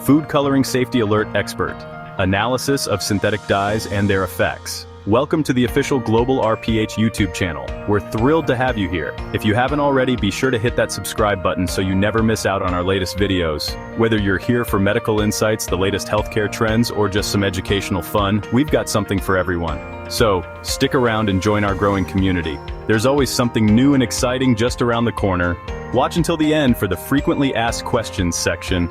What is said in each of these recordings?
Food Coloring Safety Alert Expert. Analysis of synthetic dyes and their effects. Welcome to the official GlobalRPh YouTube channel. We're thrilled to have you here. If you haven't already, be sure to hit that subscribe button so you never miss out on our latest videos. Whether you're here for medical insights, the latest healthcare trends, or just some educational fun, we've got something for everyone. So, stick around and join our growing community. There's always something new and exciting just around the corner. Watch until the end for the frequently asked questions section.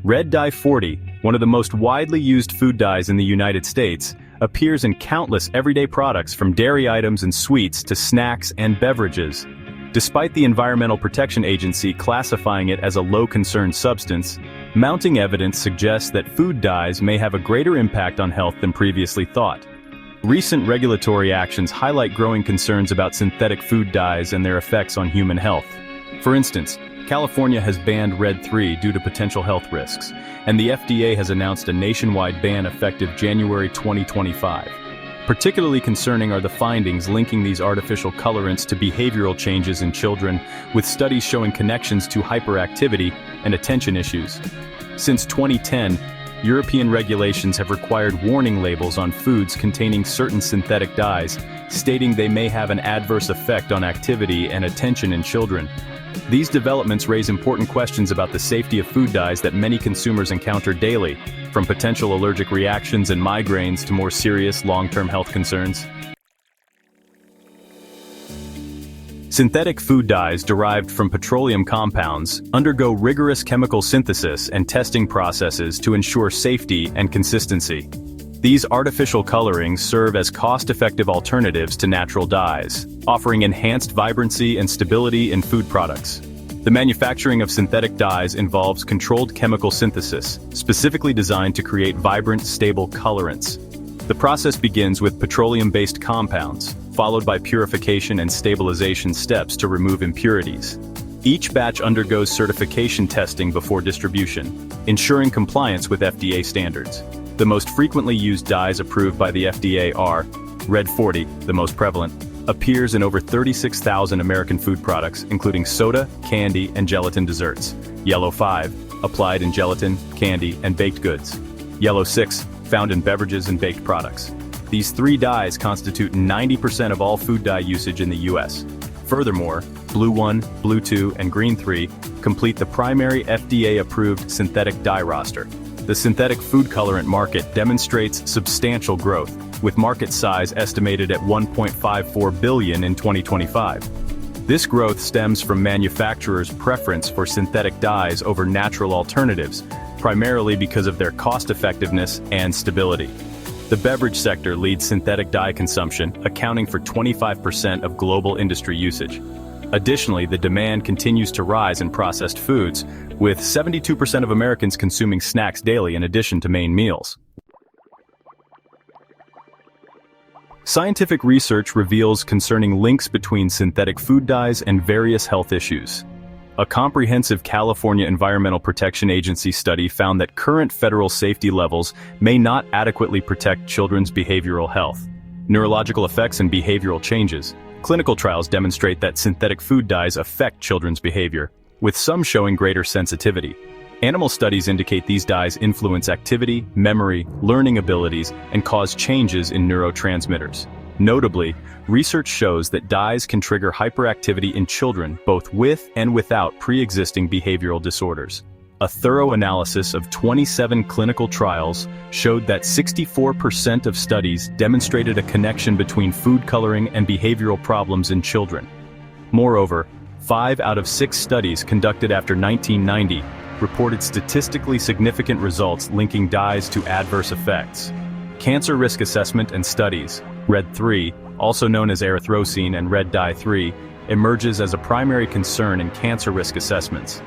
Red dye 40, one of the most widely used food dyes in the United States, appears in countless everyday products from dairy items and sweets to snacks and beverages. Despite the Environmental Protection Agency classifying it as a low-concern substance, mounting evidence suggests that food dyes may have a greater impact on health than previously thought. Recent regulatory actions highlight growing concerns about synthetic food dyes and their effects on human health. For instance, California has banned Red 3 due to potential health risks, and the FDA has announced a nationwide ban effective January 2025. Particularly concerning are the findings linking these artificial colorants to behavioral changes in children, with studies showing connections to hyperactivity and attention issues. Since 2010, European regulations have required warning labels on foods containing certain synthetic dyes, stating they may have an adverse effect on activity and attention in children. These developments raise important questions about the safety of food dyes that many consumers encounter daily, from potential allergic reactions and migraines to more serious long-term health concerns. Synthetic food dyes derived from petroleum compounds undergo rigorous chemical synthesis and testing processes to ensure safety and consistency. These artificial colorings serve as cost-effective alternatives to natural dyes, offering enhanced vibrancy and stability in food products. The manufacturing of synthetic dyes involves controlled chemical synthesis, specifically designed to create vibrant, stable colorants. The process begins with petroleum-based compounds, followed by purification and stabilization steps to remove impurities. Each batch undergoes certification testing before distribution, ensuring compliance with FDA standards. The most frequently used dyes approved by the FDA are Red 40, the most prevalent, appears in over 36,000 American food products, including soda, candy, and gelatin desserts. Yellow 5, applied in gelatin, candy, and baked goods. Yellow 6, found in beverages and baked products. These three dyes constitute 90% of all food dye usage in the U.S. Furthermore, Blue 1, Blue 2, and Green 3 complete the primary FDA-approved synthetic dye roster. The synthetic food colorant market demonstrates substantial growth, with market size estimated at $1.54 billion in 2025. This growth stems from manufacturers' preference for synthetic dyes over natural alternatives, primarily because of their cost-effectiveness and stability. The beverage sector leads synthetic dye consumption, accounting for 25% of global industry usage. Additionally, the demand continues to rise in processed foods, with 72% of Americans consuming snacks daily in addition to main meals. Scientific research reveals concerning links between synthetic food dyes and various health issues. A comprehensive California Environmental Protection Agency study found that current federal safety levels may not adequately protect children's behavioral health. Neurological effects and behavioral changes. Clinical trials demonstrate that synthetic food dyes affect children's behavior, with some showing greater sensitivity. Animal studies indicate these dyes influence activity, memory, learning abilities, and cause changes in neurotransmitters. Notably, research shows that dyes can trigger hyperactivity in children both with and without pre-existing behavioral disorders. A thorough analysis of 27 clinical trials showed that 64% of studies demonstrated a connection between food coloring and behavioral problems in children. Moreover, 5 out of 6 studies conducted after 1990 reported statistically significant results linking dyes to adverse effects. Cancer risk assessment and studies, Red 3, also known as erythrocene and red dye 3, emerges as a primary concern in cancer risk assessments.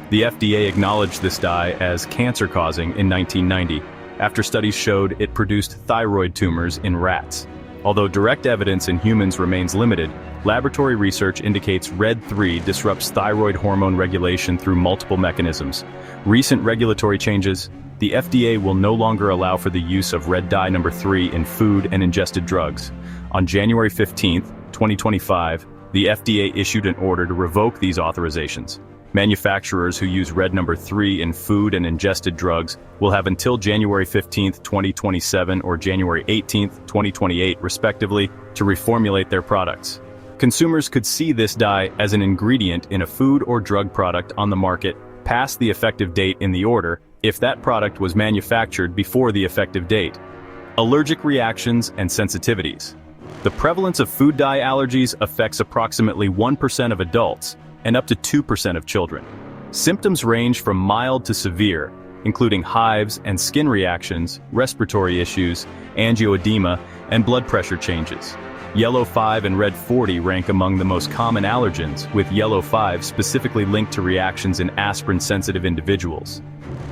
The FDA acknowledged this dye as cancer-causing in 1990, after studies showed it produced thyroid tumors in rats. Although direct evidence in humans remains limited, laboratory research indicates Red 3 disrupts thyroid hormone regulation through multiple mechanisms. Recent regulatory changes. The FDA will no longer allow for the use of red dye number 3 in food and ingested drugs. On January 15, 2025, the FDA issued an order to revoke these authorizations. Manufacturers who use red number 3 in food and ingested drugs will have until January 15, 2027 or January 18, 2028, respectively, to reformulate their products. Consumers could see this dye as an ingredient in a food or drug product on the market past the effective date in the order if that product was manufactured before the effective date. Allergic reactions and sensitivities. The prevalence of food dye allergies affects approximately 1% of adults and up to 2% of children. Symptoms range from mild to severe, including hives and skin reactions, respiratory issues, angioedema, and blood pressure changes. Yellow 5 and red 40 rank among the most common allergens, with yellow 5 specifically linked to reactions in aspirin-sensitive individuals.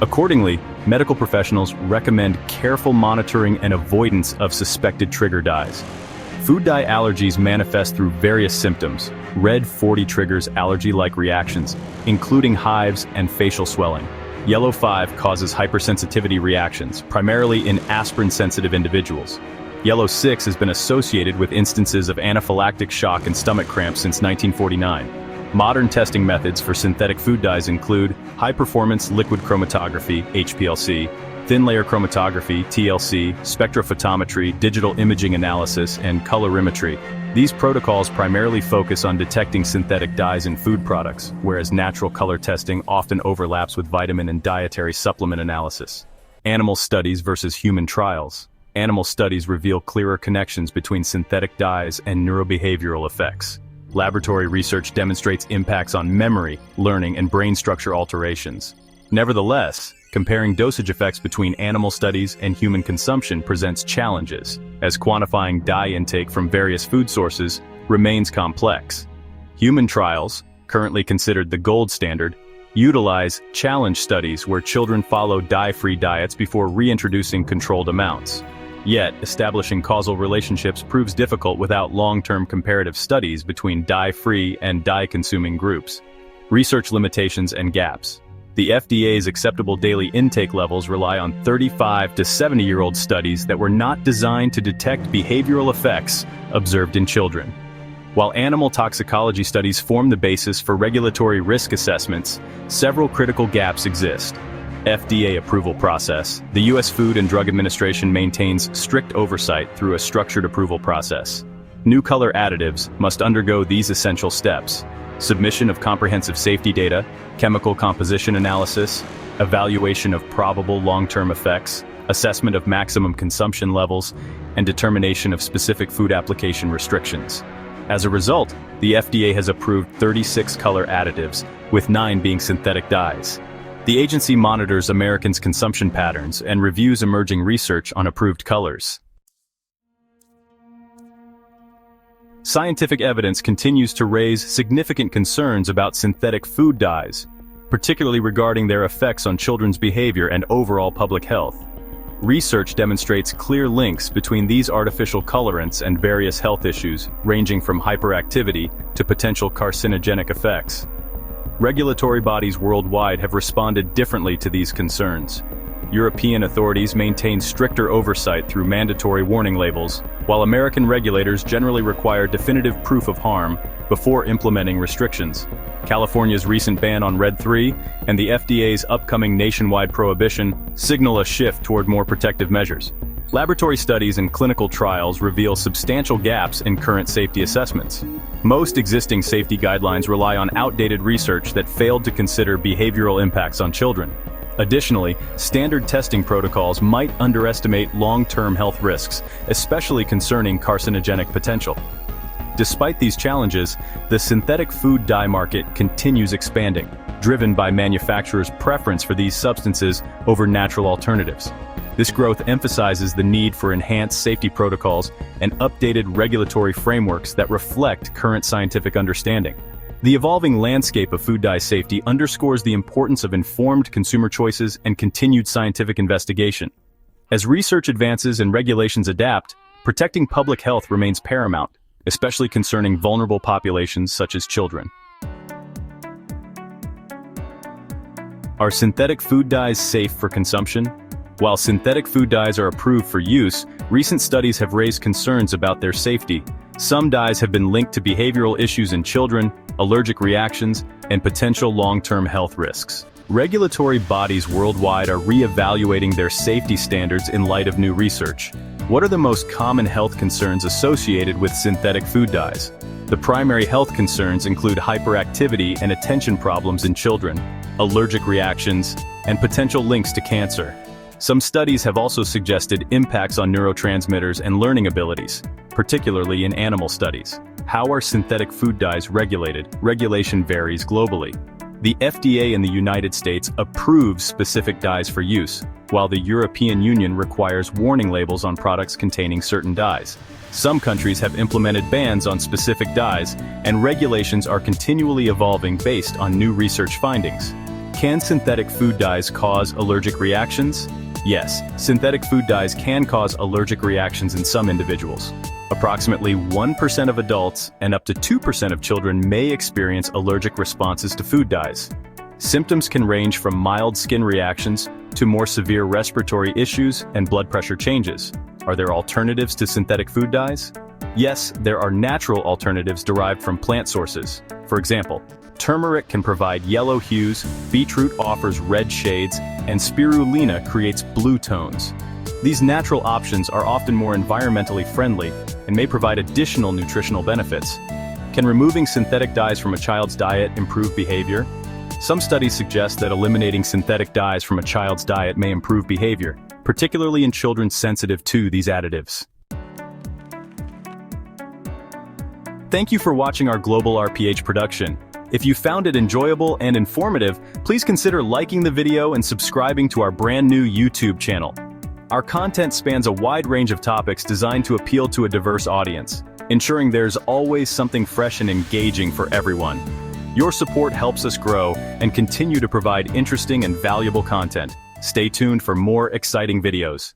Accordingly, medical professionals recommend careful monitoring and avoidance of suspected trigger dyes. Food dye allergies manifest through various symptoms. Red 40 triggers allergy-like reactions, including hives and facial swelling. Yellow 5 causes hypersensitivity reactions, primarily in aspirin-sensitive individuals. Yellow 6 has been associated with instances of anaphylactic shock and stomach cramps since 1949. Modern testing methods for synthetic food dyes include high-performance liquid chromatography, HPLC, thin-layer chromatography, TLC, spectrophotometry, digital imaging analysis, and colorimetry. These protocols primarily focus on detecting synthetic dyes in food products, whereas natural color testing often overlaps with vitamin and dietary supplement analysis. Animal studies versus human trials. Animal studies reveal clearer connections between synthetic dyes and neurobehavioral effects. Laboratory research demonstrates impacts on memory, learning, and brain structure alterations. Nevertheless, comparing dosage effects between animal studies and human consumption presents challenges, as quantifying dye intake from various food sources remains complex. Human trials, currently considered the gold standard, utilize challenge studies where children follow dye-free diets before reintroducing controlled amounts. Yet, establishing causal relationships proves difficult without long-term comparative studies between dye-free and dye-consuming groups. Research limitations and gaps. The FDA's acceptable daily intake levels rely on 35 to 70-year-old studies that were not designed to detect behavioral effects observed in children. While animal toxicology studies form the basis for regulatory risk assessments, several critical gaps exist. FDA approval process. The U.S. Food and Drug Administration maintains strict oversight through a structured approval process. New color additives must undergo these essential steps: submission of comprehensive safety data, chemical composition analysis, evaluation of probable long-term effects, assessment of maximum consumption levels, and determination of specific food application restrictions. As a result, the FDA has approved 36 color additives, with 9 being synthetic dyes. The agency monitors Americans' consumption patterns and reviews emerging research on approved colors. Scientific evidence continues to raise significant concerns about synthetic food dyes, particularly regarding their effects on children's behavior and overall public health. Research demonstrates clear links between these artificial colorants and various health issues, ranging from hyperactivity to potential carcinogenic effects. Regulatory bodies worldwide have responded differently to these concerns. European authorities maintain stricter oversight through mandatory warning labels, while American regulators generally require definitive proof of harm before implementing restrictions. California's recent ban on Red 3 and the FDA's upcoming nationwide prohibition signal a shift toward more protective measures. Laboratory studies and clinical trials reveal substantial gaps in current safety assessments. Most existing safety guidelines rely on outdated research that failed to consider behavioral impacts on children. Additionally, standard testing protocols might underestimate long-term health risks, especially concerning carcinogenic potential. Despite these challenges, the synthetic food dye market continues expanding, driven by manufacturers' preference for these substances over natural alternatives. This growth emphasizes the need for enhanced safety protocols and updated regulatory frameworks that reflect current scientific understanding. The evolving landscape of food dye safety underscores the importance of informed consumer choices and continued scientific investigation. As research advances and regulations adapt, protecting public health remains paramount, especially concerning vulnerable populations such as children. Are synthetic food dyes safe for consumption? While synthetic food dyes are approved for use, recent studies have raised concerns about their safety. Some dyes have been linked to behavioral issues in children, allergic reactions, and potential long-term health risks. Regulatory bodies worldwide are re-evaluating their safety standards in light of new research. What are the most common health concerns associated with synthetic food dyes? The primary health concerns include hyperactivity and attention problems in children, allergic reactions, and potential links to cancer. Some studies have also suggested impacts on neurotransmitters and learning abilities, particularly in animal studies. How are synthetic food dyes regulated? Regulation varies globally. The FDA in the United States approves specific dyes for use, while the European Union requires warning labels on products containing certain dyes. Some countries have implemented bans on specific dyes, and regulations are continually evolving based on new research findings. Can synthetic food dyes cause allergic reactions? Yes, synthetic food dyes can cause allergic reactions in some individuals. Approximately 1% of adults and up to 2% of children may experience allergic responses to food dyes. Symptoms can range from mild skin reactions to more severe respiratory issues and blood pressure changes. Are there alternatives to synthetic food dyes? Yes, there are natural alternatives derived from plant sources. For example, turmeric can provide yellow hues, beetroot offers red shades, and spirulina creates blue tones. These natural options are often more environmentally friendly and may provide additional nutritional benefits. Can removing synthetic dyes from a child's diet improve behavior? Some studies suggest that eliminating synthetic dyes from a child's diet may improve behavior, particularly in children sensitive to these additives. Thank you for watching our GlobalRPh production. If you found it enjoyable and informative, please consider liking the video and subscribing to our brand new YouTube channel. Our content spans a wide range of topics designed to appeal to a diverse audience, ensuring there's always something fresh and engaging for everyone. Your support helps us grow and continue to provide interesting and valuable content. Stay tuned for more exciting videos.